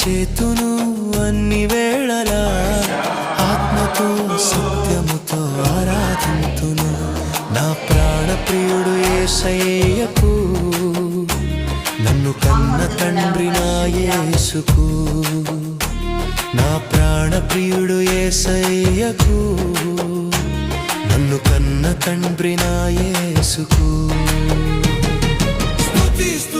చేతును అన్ని వేళలా ఆత్మతో సత్యముతో ఆరాధింతును. నా ప్రాణ ప్రియుడు యేసయ్యకు, నన్ను కన్న తండ్రి నా యేసుకు. నా ప్రాణ ప్రియుడు యేసయ్యకు, నన్ను కన్న తండ్రి నా యేసుకు. స్తుతిస్తూ